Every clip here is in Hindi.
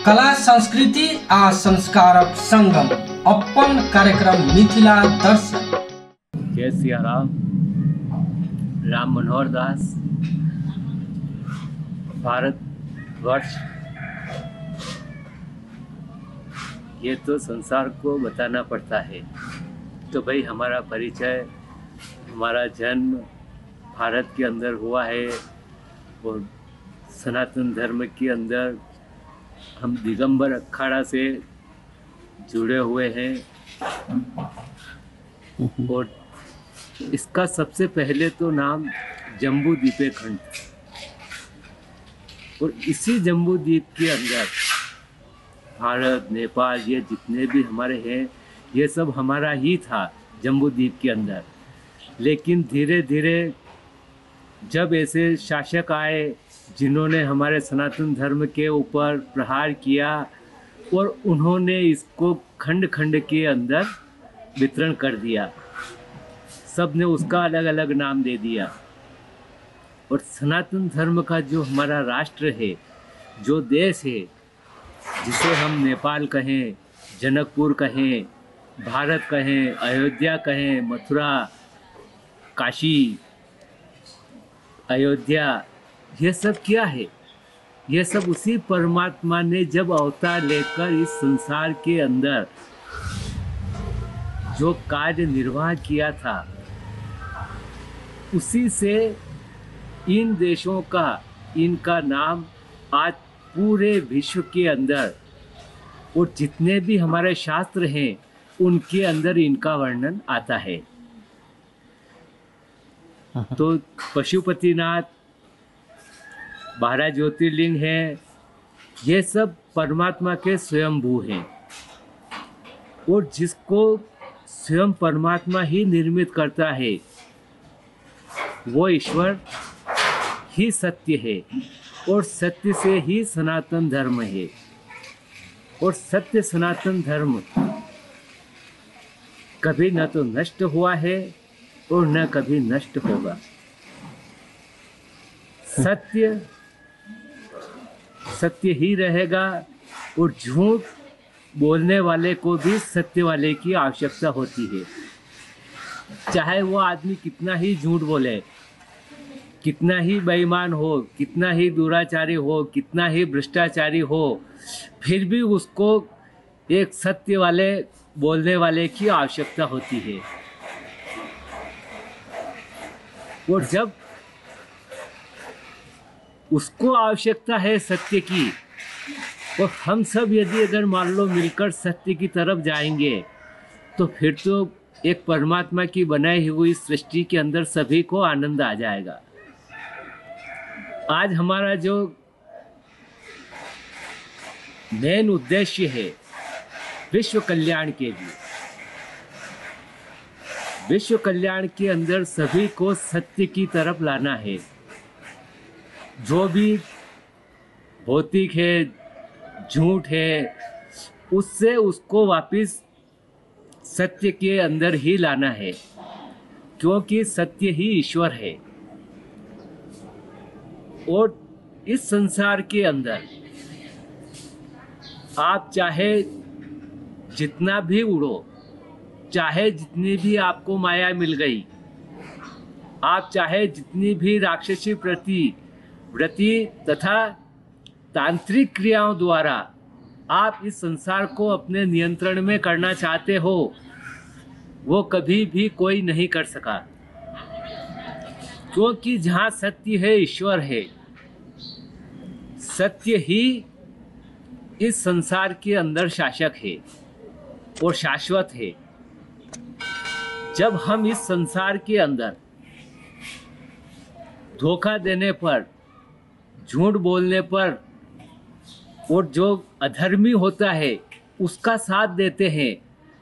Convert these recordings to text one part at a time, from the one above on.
कला संस्कृति आ संस्कारक संगम अपन कार्यक्रम मिथिला दर्शन। जय सिया राम। राम मनोहर दास। भारतवर्ष ये तो संसार को बताना पड़ता है। तो भाई हमारा परिचय, हमारा जन्म भारत के अंदर हुआ है और सनातन धर्म के अंदर हम दिगंबर अखाड़ा से जुड़े हुए हैं। और इसका सबसे पहले तो नाम जम्बू द्वीप खंड, और इसी जम्बू द्वीप के अंदर भारत, नेपाल, ये जितने भी हमारे हैं ये सब हमारा ही था जम्बू द्वीप के अंदर। लेकिन धीरे धीरे जब ऐसे शासक आए जिन्होंने हमारे सनातन धर्म के ऊपर प्रहार किया और उन्होंने इसको खंड खंड के अंदर वितरण कर दिया, सब ने उसका अलग अलग नाम दे दिया। और सनातन धर्म का जो हमारा राष्ट्र है, जो देश है, जिसे हम नेपाल कहें, जनकपुर कहें, भारत कहें, अयोध्या कहें, मथुरा, काशी, अयोध्या, ये सब क्या है? ये सब उसी परमात्मा ने जब अवतार लेकर इस संसार के अंदर जो कार्य निर्वाह किया था, उसी से इन देशों का, इनका नाम आज पूरे विश्व के अंदर और जितने भी हमारे शास्त्र हैं उनके अंदर इनका वर्णन आता है। तो पशुपतिनाथ, 12 ज्योतिर्लिंग हैं, ये सब परमात्मा के स्वयंभू हैं। और जिसको स्वयं परमात्मा ही निर्मित करता है वो ईश्वर ही सत्य है, और सत्य से ही सनातन धर्म है। और सत्य सनातन धर्म कभी न तो नष्ट हुआ है और न कभी नष्ट होगा। सत्य सत्य ही रहेगा, और झूठ बोलने वाले को भी सत्य वाले की आवश्यकता होती है। चाहे वो आदमी कितना ही झूठ बोले, कितना ही बेईमान हो, कितना ही दुराचारी हो, कितना ही भ्रष्टाचारी हो, फिर भी उसको एक सत्य वाले बोलने वाले की आवश्यकता होती है। और जब उसको आवश्यकता है सत्य की, और हम सब यदि अगर मान लो मिलकर सत्य की तरफ जाएंगे, तो फिर तो एक परमात्मा की बनाई हुई सृष्टि के अंदर सभी को आनंद आ जाएगा। आज हमारा जो मेन उद्देश्य है विश्व कल्याण के लिए, विश्व कल्याण के अंदर सभी को सत्य की तरफ लाना है। जो भी भौतिक है, झूठ है, उससे उसको वापस सत्य के अंदर ही लाना है, क्योंकि सत्य ही ईश्वर है। और इस संसार के अंदर आप चाहे जितना भी उड़ो, चाहे जितनी भी आपको माया मिल गई, आप चाहे जितनी भी राक्षसी व्रति तथा तांत्रिक क्रियाओं द्वारा आप इस संसार को अपने नियंत्रण में करना चाहते हो, वो कभी भी कोई नहीं कर सका। क्योंकि जहाँ सत्य है ईश्वर है, सत्य ही इस संसार के अंदर शासक है और शाश्वत है। जब हम इस संसार के अंदर धोखा देने पर, झूठ बोलने पर और जो अधर्मी होता है उसका साथ देते हैं,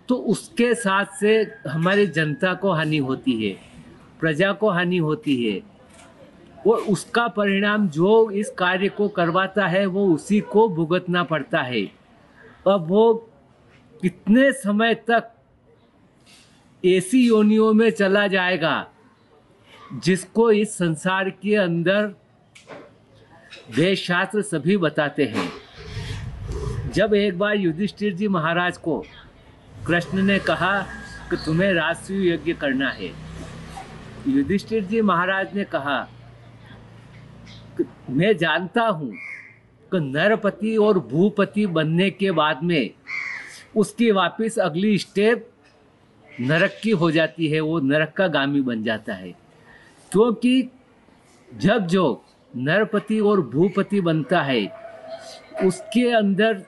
तो उसके साथ से हमारी जनता को हानि होती है, प्रजा को हानि होती है। और उसका परिणाम जो इस कार्य को करवाता है वो उसी को भुगतना पड़ता है। अब वो कितने समय तक ऐसी योनियों में चला जाएगा जिसको इस संसार के अंदर वेद शास्त्र सभी बताते हैं। जब एक बार युधिष्ठिर जी महाराज को कृष्ण ने कहा कि तुम्हें राजसूय यज्ञ करना है, युधिष्ठिर जी महाराज ने कहा कि मैं जानता हूँ कि नरपति और भूपति बनने के बाद में उसकी वापस अगली स्टेप नरक की हो जाती है, वो नरक का गामी बन जाता है। क्योंकि जब जो नरपति और भूपति बनता है उसके अंदर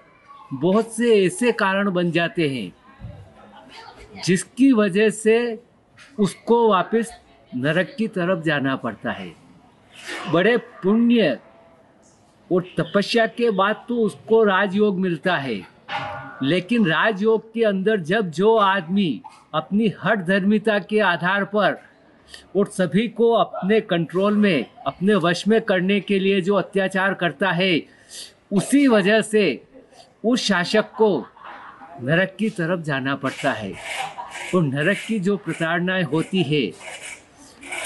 बहुत से ऐसे कारण बन जाते हैं जिसकी वजह से उसको वापस नरक की तरफ जाना पड़ता है। बड़े पुण्य और तपस्या के बाद तो उसको राजयोग मिलता है, लेकिन राजयोग के अंदर जब जो आदमी अपनी हठ धर्मिता के आधार पर और सभी को अपने कंट्रोल में, अपने वश में करने के लिए जो अत्याचार करता है, उसी वजह से उस शासक को नरक की तरफ जाना पड़ता है। और नरक की जो प्रताड़नाएं होती है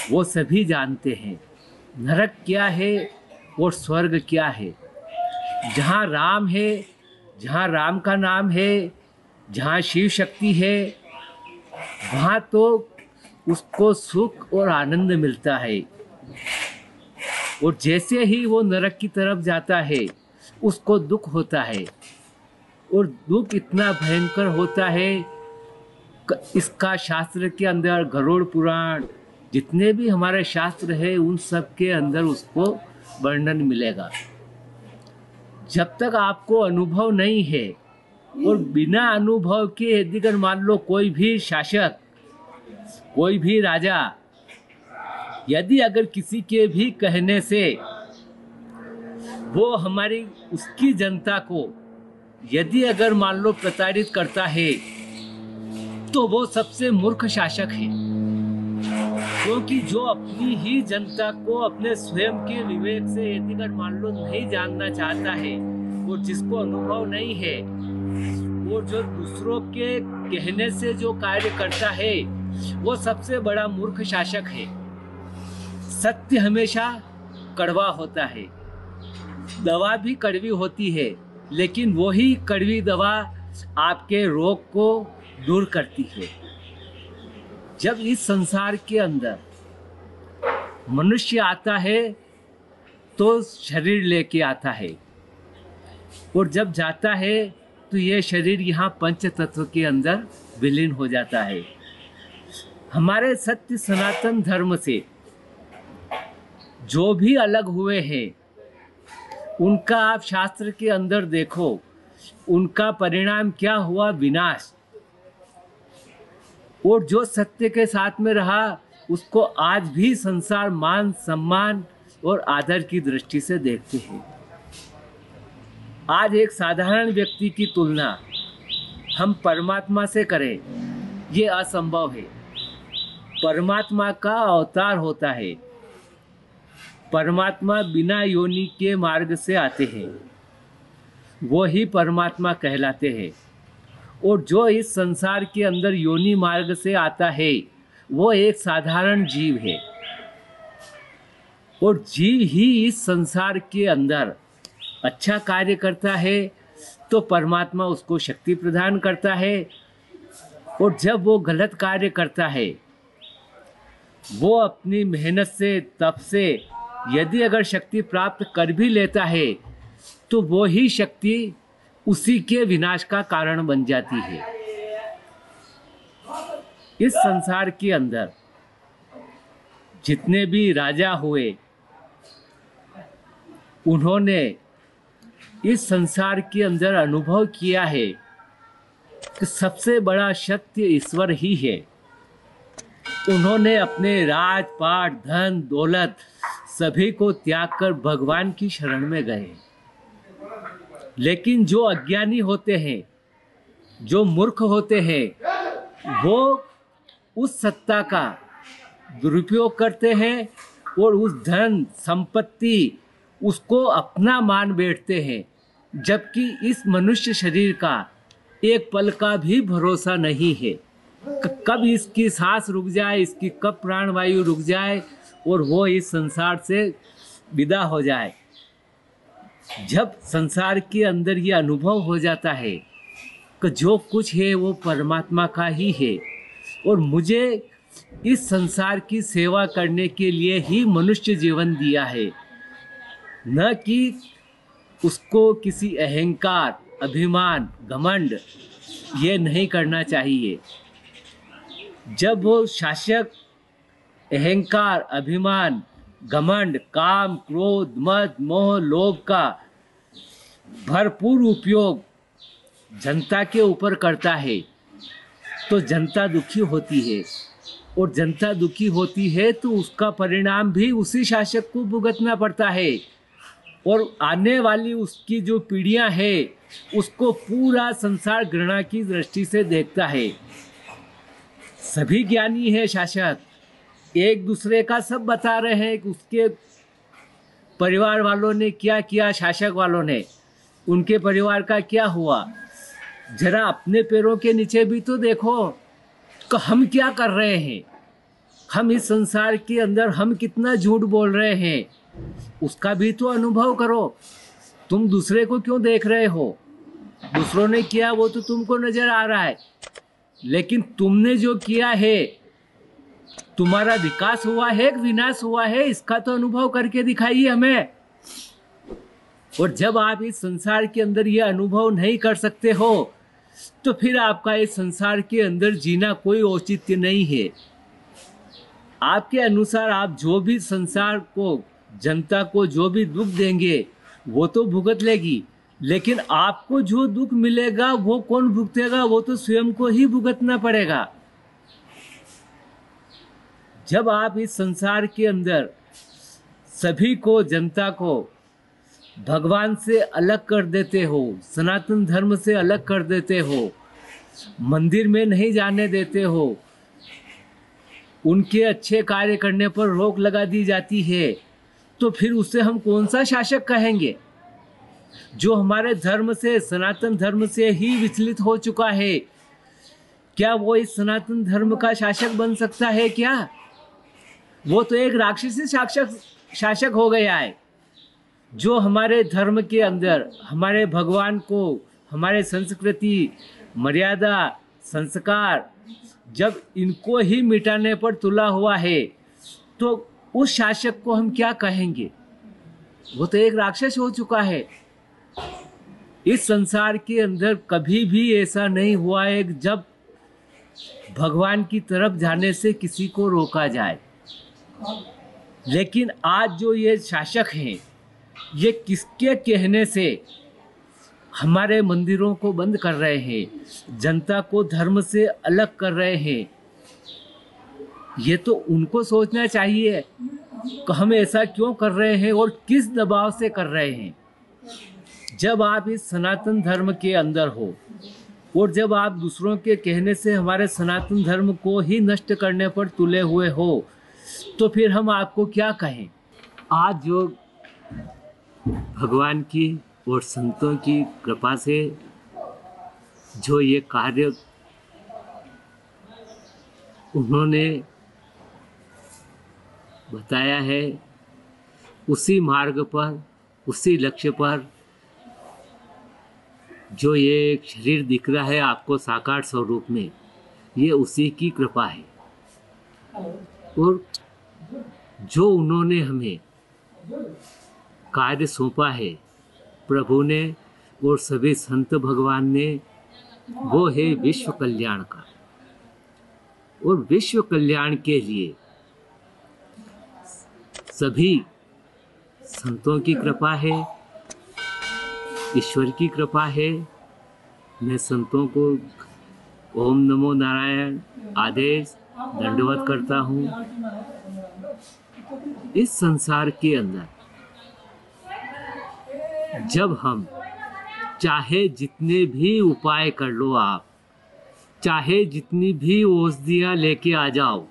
वो सभी जानते हैं। नरक क्या है और स्वर्ग क्या है। जहाँ राम है, जहाँ राम का नाम है, जहाँ शिव शक्ति है, वहाँ तो उसको सुख और आनंद मिलता है। और जैसे ही वो नरक की तरफ जाता है उसको दुख होता है, और दुख इतना भयंकर होता है। इसका शास्त्र के अंदर, गरुड़ पुराण, जितने भी हमारे शास्त्र है उन सब के अंदर उसको वर्णन मिलेगा। जब तक आपको अनुभव नहीं है, और बिना अनुभव के यदि अगर मान लो कोई भी शासक, कोई भी राजा, यदि अगर किसी के भी कहने से वो हमारी उसकी जनता को यदि अगर मान लो प्रताड़ित करता है तो वो सबसे मूर्ख शासक है। क्योंकि जो अपनी ही जनता को अपने स्वयं के विवेक से यदि अगर मान लो नहीं जानना चाहता है और जिसको अनुभव नहीं है, और जो दूसरों के कहने से जो कार्य करता है, वो सबसे बड़ा मूर्ख शासक है। सत्य हमेशा कड़वा होता है, दवा भी कड़वी होती है, लेकिन वही कड़वी दवा आपके रोग को दूर करती है। जब इस संसार के अंदर मनुष्य आता है तो शरीर लेके आता है, और जब जाता है तो ये शरीर यहाँ पंच तत्व के अंदर विलीन हो जाता है। हमारे सत्य सनातन धर्म से जो भी अलग हुए हैं उनका आप शास्त्र के अंदर देखो, उनका परिणाम क्या हुआ? विनाश। और जो सत्य के साथ में रहा उसको आज भी संसार मान, सम्मान और आदर की दृष्टि से देखते हैं। आज एक साधारण व्यक्ति की तुलना हम परमात्मा से करें, ये असंभव है। परमात्मा का अवतार होता है। परमात्मा बिना योनि के मार्ग से आते हैं, वो ही परमात्मा कहलाते हैं। और जो इस संसार के अंदर योनि मार्ग से आता है वो एक साधारण जीव है। और जीव ही इस संसार के अंदर अच्छा कार्य करता है तो परमात्मा उसको शक्ति प्रदान करता है, और जब वो गलत कार्य करता है, वो अपनी मेहनत से, तप से यदि अगर शक्ति प्राप्त कर भी लेता है तो वो ही शक्ति उसी के विनाश का कारण बन जाती है। इस संसार के अंदर जितने भी राजा हुए, उन्होंने इस संसार के अंदर अनुभव किया है कि सबसे बड़ा सत्य ईश्वर ही है। उन्होंने अपने राजपाट, धन, दौलत सभी को त्याग कर भगवान की शरण में गए। लेकिन जो अज्ञानी होते हैं, जो मूर्ख होते हैं, वो उस सत्ता का दुरुपयोग करते हैं और उस धन संपत्ति उसको अपना मान बैठते हैं, जबकि इस मनुष्य शरीर का एक पल का भी भरोसा नहीं है। कब इसकी सांस रुक जाए, इसकी कब प्राणवायु रुक जाए और वो इस संसार से विदा हो जाए। जब संसार के अंदर ये अनुभव हो जाता है कि जो कुछ है वो परमात्मा का ही है और मुझे इस संसार की सेवा करने के लिए ही मनुष्य जीवन दिया है, न कि उसको किसी अहंकार, अभिमान, घमंड ये नहीं करना चाहिए। जब वो शासक अहंकार, अभिमान, घमंड, काम, क्रोध, मद, मोह, लोभ का भरपूर उपयोग जनता के ऊपर करता है तो जनता दुखी होती है, और जनता दुखी होती है तो उसका परिणाम भी उसी शासक को भुगतना पड़ता है, और आने वाली उसकी जो पीढ़ियां हैं उसको पूरा संसार घृणा की दृष्टि से देखता है। सभी ज्ञानी है शासक, एक दूसरे का सब बता रहे हैं कि उसके परिवार वालों ने क्या किया, शासक वालों ने उनके परिवार का क्या हुआ। जरा अपने पैरों के नीचे भी तो देखो कि हम क्या कर रहे हैं, हम इस संसार के अंदर हम कितना झूठ बोल रहे हैं, उसका भी तो अनुभव करो। तुम दूसरे को क्यों देख रहे हो? दूसरों ने किया वो तो तुमको नजर आ रहा है, लेकिन तुमने जो किया है, तुम्हारा विकास हुआ है कि विनाश हुआ है, इसका तो अनुभव करके दिखाइए हमें। और जब आप इस संसार के अंदर ये अनुभव नहीं कर सकते हो तो फिर आपका इस संसार के अंदर जीना कोई औचित्य नहीं है। आपके अनुसार आप जो भी संसार को, जनता को जो भी दुख देंगे वो तो भुगत लेगी, लेकिन आपको जो दुख मिलेगा वो कौन भुगतेगा? वो तो स्वयं को ही भुगतना पड़ेगा। जब आप इस संसार के अंदर सभी को, जनता को भगवान से अलग कर देते हो, सनातन धर्म से अलग कर देते हो, मंदिर में नहीं जाने देते हो, उनके अच्छे कार्य करने पर रोक लगा दी जाती है, तो फिर उसे हम कौन सा शासक कहेंगे? जो हमारे धर्म से, सनातन धर्म से ही विचलित हो चुका है, क्या वो इस सनातन धर्म का शासक बन सकता है क्या? वो तो एक राक्षसी शासक हो गया है, जो हमारे धर्म के अंदर हमारे भगवान को, हमारे संस्कृति, मर्यादा, संस्कार, जब इनको ही मिटाने पर तुला हुआ है तो उस शासक को हम क्या कहेंगे? वो तो एक राक्षस हो चुका है। इस संसार के अंदर कभी भी ऐसा नहीं हुआ है कि जब भगवान की तरफ जाने से किसी को रोका जाए, लेकिन आज जो ये शासक हैं, ये किसके कहने से हमारे मंदिरों को बंद कर रहे हैं, जनता को धर्म से अलग कर रहे हैं? ये तो उनको सोचना चाहिए कि हम ऐसा क्यों कर रहे हैं और किस दबाव से कर रहे हैं। जब आप इस सनातन धर्म के अंदर हो और जब आप दूसरों के कहने से हमारे सनातन धर्म को ही नष्ट करने पर तुले हुए हो, तो फिर हम आपको क्या कहें? आज जो भगवान की और संतों की कृपा से जो ये कार्य उन्होंने बताया है, उसी मार्ग पर, उसी लक्ष्य पर जो ये एक शरीर दिख रहा है आपको साकार स्वरूप में, ये उसी की कृपा है। और जो उन्होंने हमें कार्य सौंपा है प्रभु ने और सभी संत भगवान ने, वो है विश्व कल्याण का। और विश्व कल्याण के लिए सभी संतों की कृपा है, ईश्वर की कृपा है। मैं संतों को ओम नमो नारायण आदेश दंडवत करता हूँ। इस संसार के अंदर जब हम चाहे जितने भी उपाय कर लो, आप चाहे जितनी भी औषधियाँ लेके आ जाओ,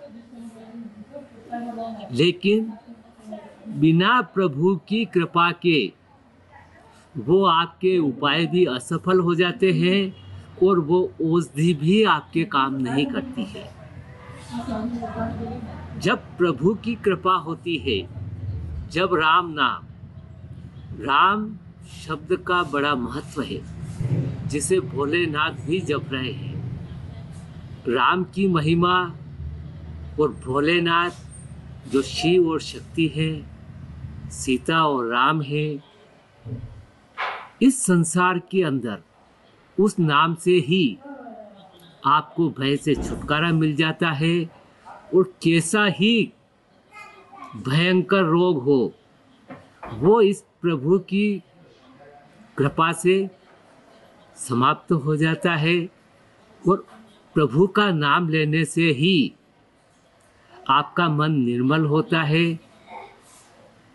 लेकिन बिना प्रभु की कृपा के वो आपके उपाय भी असफल हो जाते हैं और वो औषधि भी आपके काम नहीं करती है। जब प्रभु की कृपा होती है, जब राम नाम, राम शब्द का बड़ा महत्व है, जिसे भोलेनाथ भी जप रहे हैं। राम की महिमा और भोलेनाथ जो शिव और शक्ति है, सीता और राम है, इस संसार के अंदर उस नाम से ही आपको भय से छुटकारा मिल जाता है। और कैसा ही भयंकर रोग हो, वो इस प्रभु की कृपा से समाप्त हो जाता है। और प्रभु का नाम लेने से ही आपका मन निर्मल होता है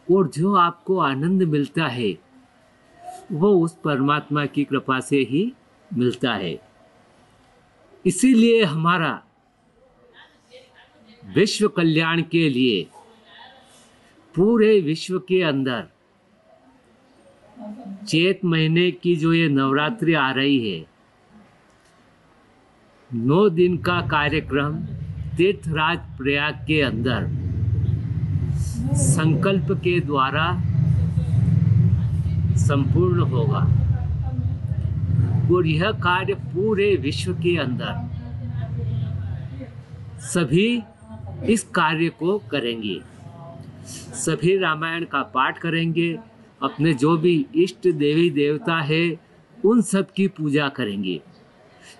और जो आपको आनंद मिलता है वो उस परमात्मा की कृपा से ही मिलता है। इसीलिए हमारा विश्व कल्याण के लिए पूरे विश्व के अंदर चैत महीने की जो ये नवरात्रि आ रही है, 9 दिन का कार्यक्रम तीर्थराज प्रयाग के अंदर संकल्प के द्वारा संपूर्ण होगा। और यह कार्य पूरे विश्व के अंदर सभी इस कार्य को करेंगे। सभी रामायण का पाठ करेंगे, अपने जो भी इष्ट देवी देवता है उन सब की पूजा करेंगे।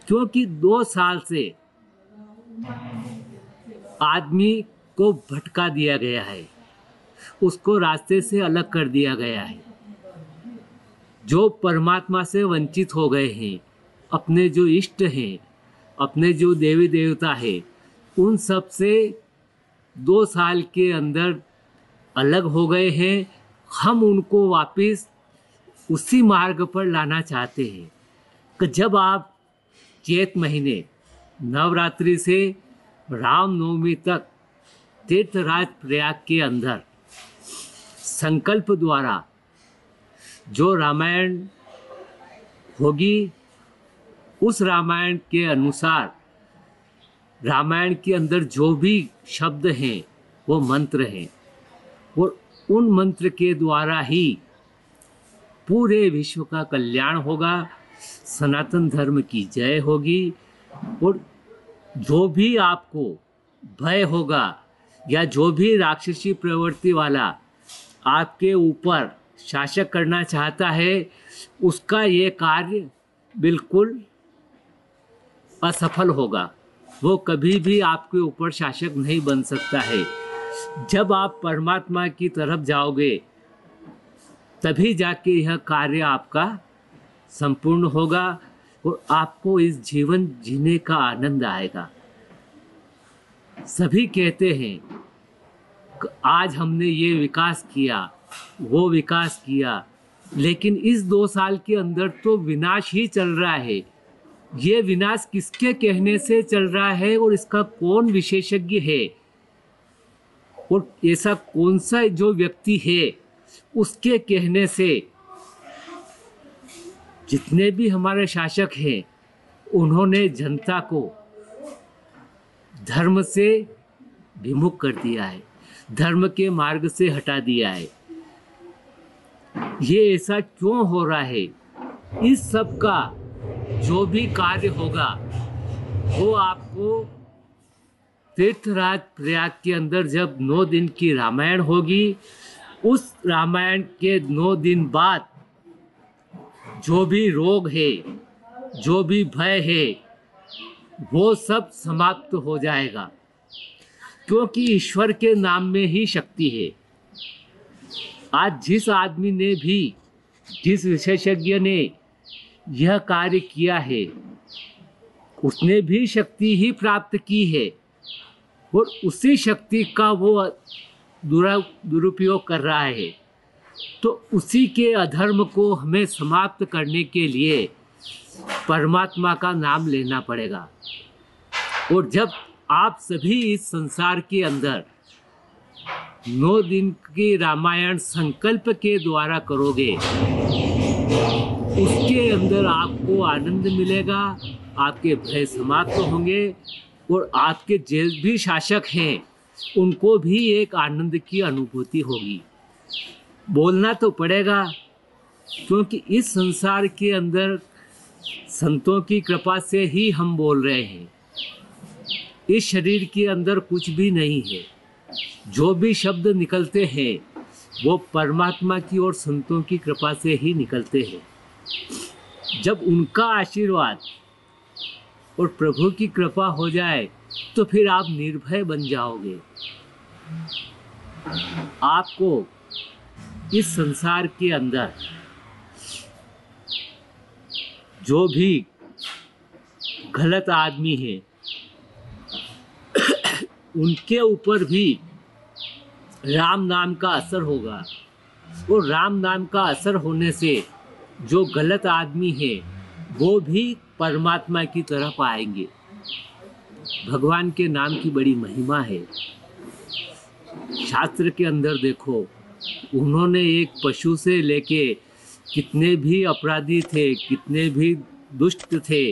क्योंकि 2 साल से आदमी को भटका दिया गया है, उसको रास्ते से अलग कर दिया गया है। जो परमात्मा से वंचित हो गए हैं, अपने जो इष्ट हैं, अपने जो देवी देवता है, उन सब से 2 साल के अंदर अलग हो गए हैं। हम उनको वापस उसी मार्ग पर लाना चाहते हैं कि जब आप चैत महीने नवरात्रि से रामनवमी तक तीर्थराज प्रयाग के अंदर संकल्प द्वारा जो रामायण होगी, उस रामायण के अनुसार रामायण के अंदर जो भी शब्द हैं वो मंत्र हैं, और उन मंत्र के द्वारा ही पूरे विश्व का कल्याण होगा, सनातन धर्म की जय होगी। और जो भी आपको भय होगा या जो भी राक्षसी प्रवृत्ति वाला आपके ऊपर शासक करना चाहता है, उसका ये कार्य बिल्कुल असफल होगा। वो कभी भी आपके ऊपर शासक नहीं बन सकता है। जब आप परमात्मा की तरफ जाओगे तभी जाके यह कार्य आपका संपूर्ण होगा और आपको इस जीवन जीने का आनंद आएगा। सभी कहते हैं कि आज हमने ये विकास किया, वो विकास किया, लेकिन इस 2 साल के अंदर तो विनाश ही चल रहा है। ये विनाश किसके कहने से चल रहा है और इसका कौन विशेषज्ञ है और ऐसा कौन सा जो व्यक्ति है उसके कहने से जितने भी हमारे शासक हैं उन्होंने जनता को धर्म से विमुख कर दिया है, धर्म के मार्ग से हटा दिया है। ये ऐसा क्यों हो रहा है? इस सब का जो भी कार्य होगा वो आपको तीर्थराज प्रयाग के अंदर जब 9 दिन की रामायण होगी, उस रामायण के 9 दिन बाद जो भी रोग है, जो भी भय है, वो सब समाप्त हो जाएगा। क्योंकि ईश्वर के नाम में ही शक्ति है। आज जिस आदमी ने भी, जिस विशेषज्ञ ने यह कार्य किया है, उसने भी शक्ति ही प्राप्त की है और उसी शक्ति का वो दुरुपयोग कर रहा है। तो उसी के अधर्म को हमें समाप्त करने के लिए परमात्मा का नाम लेना पड़ेगा। और जब आप सभी इस संसार के अंदर 9 दिन की रामायण संकल्प के द्वारा करोगे, उसके अंदर आपको आनंद मिलेगा, आपके भय समाप्त होंगे और आपके जो भी शासक हैं उनको भी एक आनंद की अनुभूति होगी। बोलना तो पड़ेगा क्योंकि इस संसार के अंदर संतों की कृपा से ही हम बोल रहे हैं। इस शरीर के अंदर कुछ भी नहीं है। जो भी शब्द निकलते हैं वो परमात्मा की और संतों की कृपा से ही निकलते हैं। जब उनका आशीर्वाद और प्रभु की कृपा हो जाए तो फिर आप निर्भय बन जाओगे। आपको इस संसार के अंदर जो भी गलत आदमी है उनके ऊपर भी राम नाम का असर होगा, और राम नाम का असर होने से जो गलत आदमी है वो भी परमात्मा की तरफ आएंगे। भगवान के नाम की बड़ी महिमा है। शास्त्र के अंदर देखो, उन्होंने एक पशु से लेके कितने भी अपराधी थे, कितने भी दुष्ट थे,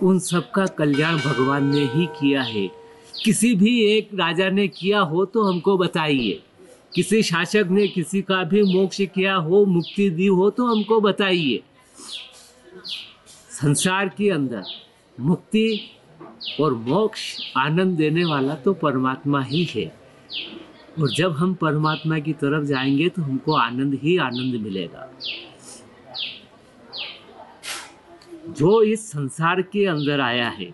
उन सब का कल्याण भगवान ने ही किया है। किसी भी एक राजा ने किया हो तो हमको बताइए, किसी शासक ने किसी का भी मोक्ष किया हो, मुक्ति दी हो तो हमको बताइए। संसार के अंदर मुक्ति और मोक्ष आनंद देने वाला तो परमात्मा ही है, और जब हम परमात्मा की तरफ जाएंगे तो हमको आनंद ही आनंद मिलेगा। जो इस संसार के अंदर आया है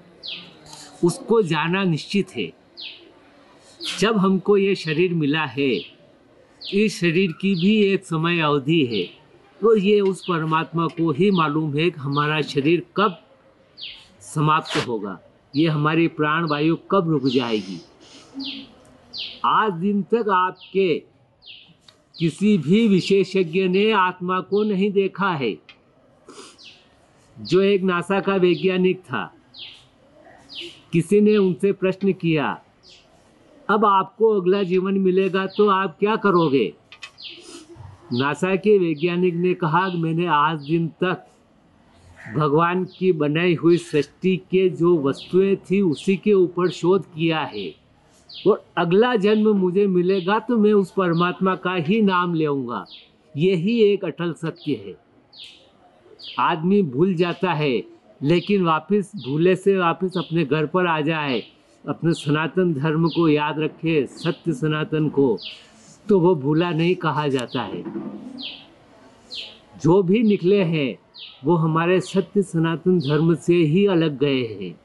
उसको जाना निश्चित है। जब हमको ये शरीर मिला है, इस शरीर की भी एक समय अवधि है, तो ये उस परमात्मा को ही मालूम है कि हमारा शरीर कब समाप्त होगा, ये हमारी प्राण वायु कब रुक जाएगी। आज दिन तक आपके किसी भी विशेषज्ञ ने आत्मा को नहीं देखा है। जो एक नासा का वैज्ञानिक था, किसी ने उनसे प्रश्न किया, अब आपको अगला जीवन मिलेगा तो आप क्या करोगे? नासा के वैज्ञानिक ने कहा, मैंने आज दिन तक भगवान की बनाई हुई सृष्टि के जो वस्तुएं थी उसी के ऊपर शोध किया है, और अगला जन्म मुझे मिलेगा तो मैं उस परमात्मा का ही नाम लेऊंगा। यही एक अटल सत्य है। आदमी भूल जाता है, लेकिन वापस भूले से वापस अपने घर पर आ जाए, अपने सनातन धर्म को याद रखे, सत्य सनातन को, तो वो भूला नहीं कहा जाता है। जो भी निकले हैं वो हमारे सत्य सनातन धर्म से ही अलग गए हैं।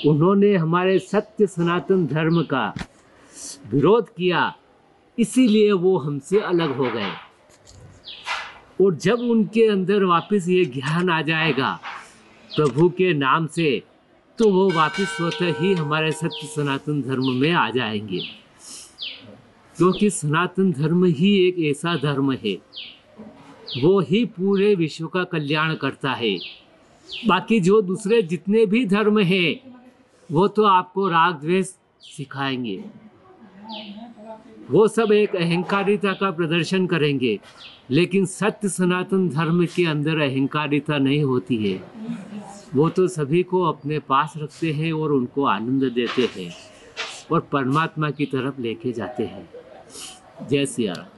उन्होंने हमारे सत्य सनातन धर्म का विरोध किया, इसीलिए वो हमसे अलग हो गए। और जब उनके अंदर वापस ये ज्ञान आ जाएगा प्रभु के नाम से, तो वो वापस स्वतः ही हमारे सत्य सनातन धर्म में आ जाएंगे। क्योंकि सनातन धर्म ही एक ऐसा धर्म है, वो ही पूरे विश्व का कल्याण करता है। बाकी जो दूसरे जितने भी धर्म हैं वो तो आपको राग द्वेष सिखाएंगे, वो सब एक अहंकारिता का प्रदर्शन करेंगे, लेकिन सत्य सनातन धर्म के अंदर अहंकारिता नहीं होती है। वो तो सभी को अपने पास रखते हैं और उनको आनंद देते हैं और परमात्मा की तरफ लेके जाते हैं। जय सिया राम।